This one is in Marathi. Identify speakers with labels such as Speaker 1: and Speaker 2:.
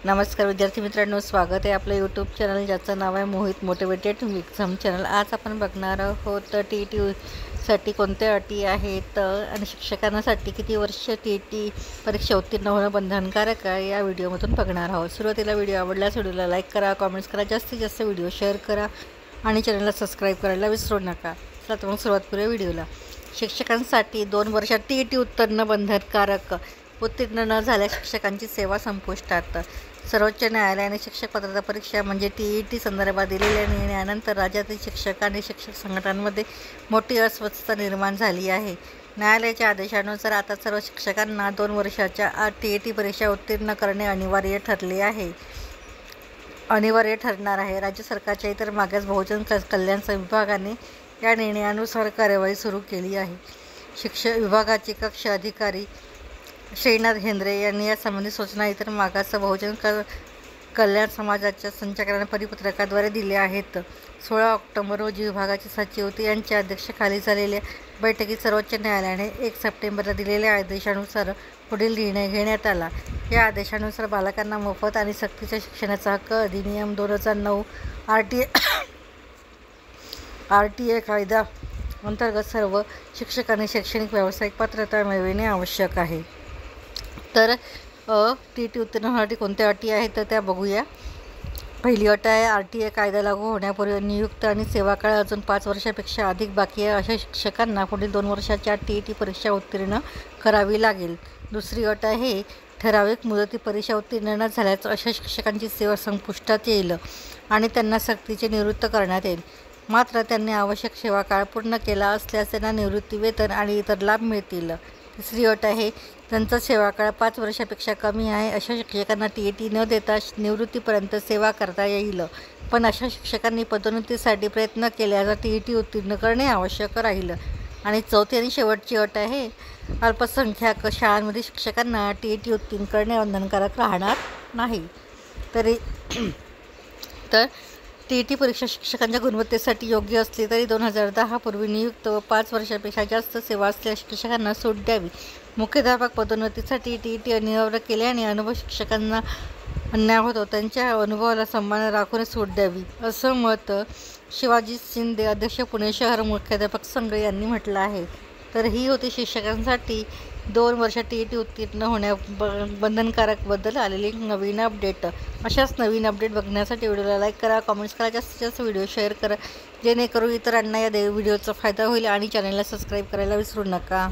Speaker 1: नमस्कार विद्यार्थी मित्रांनो, स्वागत आहे आपलं यूट्यूब चॅनल ज्याचं नाव आहे मोहित मोटिवेटेड एक्झाम चॅनल। आज आपण बघणार आहोत TET कोणत्या अटी आहेत आणि शिक्षकांसाठी किती वर्ष TET परीक्षा उत्तीर्ण होणं बंधनकारक आहे या व्हिडिओमधून बघणार आहोत। सुरुवातीला व्हिडिओ आवडल्यास व्हिडिओला लाईक करा, कमेंट्स करा, जास्तीत जास्त व्हिडिओ शेअर करा आणि चॅनलला सबस्क्राईब करायला विसरू नका। चला तर मग सुरुवात करूया व्हिडिओला। शिक्षकांसाठी 2 वर्षात TET उत्तीर्ण बंधनकारक। उत्तीर्ण न झाल्यास शिक्षकांची सेवा संपुष्टात। सर्वोच्च न्यायालयाने शिक्षक पात्रता परीक्षा म्हणजे TET संदर्भात दिलेल्या निर्णयानंतर राज्यातील शिक्षक आणि शिक्षक संघटनांमध्ये मोठी अस्वस्थता निर्माण झाली आहे। न्यायालयाच्या आदेशानुसार आता सर्व शिक्षकांना 2 वर्षाच्या आत TET परीक्षा उत्तीर्ण करणे अनिवार्य ठरणार आहे। राज्य सरकारच्या इतर मागास बहुजन कल्याण विभागाने या निर्णयानुसार कार्यवाही सुरू केली आहे। शिक्षण विभागाचे कक्ष अधिकारी श्रीनाथ हेंद्रे यांनी यासंबंधी सूचना इतर मागास बहुजन कल्याण समाजाच्या संचालकांना परिपत्रकाद्वारे दिल्या आहेत। 16 ऑक्टोबर रोजी विभागाचे सचिव यांच्या अध्यक्षतेखाली झालेल्या बैठकीत सर्वोच्च न्यायालयाने 1 सप्टेंबरला दिलेल्या आदेशानुसार पुढील निर्णय घेण्यात आला। या आदेशानुसार बालकांना मोफत आणि सक्तीच्या शिक्षणाचा हक्क अधिनियम 2009 RTA कायदा अंतर्गत सर्व शिक्षकांनी शैक्षणिक व्यावसायिक पात्रता मिळविणे आवश्यक आहे। तर TET उत्तीर्ण होण्यासाठी कोणत्या अटी आहेत तर त्या बघूया। पहिली अट आहे, RTA कायदा लागू होण्यापूर्वी नियुक्त आणि सेवाकाळ अजून 5 वर्षापेक्षा अधिक बाकी आहे अशा शिक्षकांना पुढील 2 वर्षाच्या TET परीक्षा उत्तीर्ण करावी लागेल। दुसरी अट आहे, ठराविक मुदती परीक्षा उत्तीर्ण न झाल्यास अशा शिक्षकांची सेवा संपुष्टात येईल आणि त्यांना सक्तीचे निवृत्त करण्यात येईल। मात्र त्यांनी आवश्यक सेवाकाळ पूर्ण केला असल्यास त्यांना निवृत्ती वेतन आणि इतर लाभ मिळतील। तिसरी अट आहे, त्यांचा सेवाकाळ 5 वर्षापेक्षा कमी आहे अशा शिक्षकांना TET न देता निवृत्तीपर्यंत सेवा करता येईल, पण अशा शिक्षकांनी पदोन्नतीसाठी प्रयत्न केल्यास TET उत्तीर्ण करणे आवश्यक राहील। आणि चौथी आणि शेवटची अट आहे, अल्पसंख्याक शाळांमध्ये शिक्षकांना TET उत्तीर्ण करणे बंधनकारक राहणार नाही। तर TET परीक्षा शिक्षकांच्या गुणवत्तेसाठी योग्य असली तरी 2010 पूर्वी नियुक्त व 5 वर्षापेक्षा जास्त सेवा असलेल्या शिक्षकांना सूट द्यावी। मुख्याध्यापक पदोन्नतीसाठी TET अनिवार्य केल्याने अनुभव शिक्षकांना अन्याय होतो, त्यांच्या अनुभवाला सन्मान राखून सूट द्यावी असं मत शिवाजी शिंदे, अध्यक्ष पुणे शहर मुख्याध्यापक संघ यांनी म्हटलं आहे। तर ही होती शिक्षकांसाठी 2 वर्ष TET उत्तीर्ण होण्या बंधनकारकबद्दल आलेली नवीन अपडेट। अशाच नवीन अपडेट बघण्यासाठी व्हिडिओला लाईक करा, कमेंट्स करा, जास्तीत जास्त व्हिडिओ शेअर करा जेणेकरून इतरांना या व्हिडिओचा फायदा होईल आणि चॅनलला सबस्क्राईब करायला विसरू नका।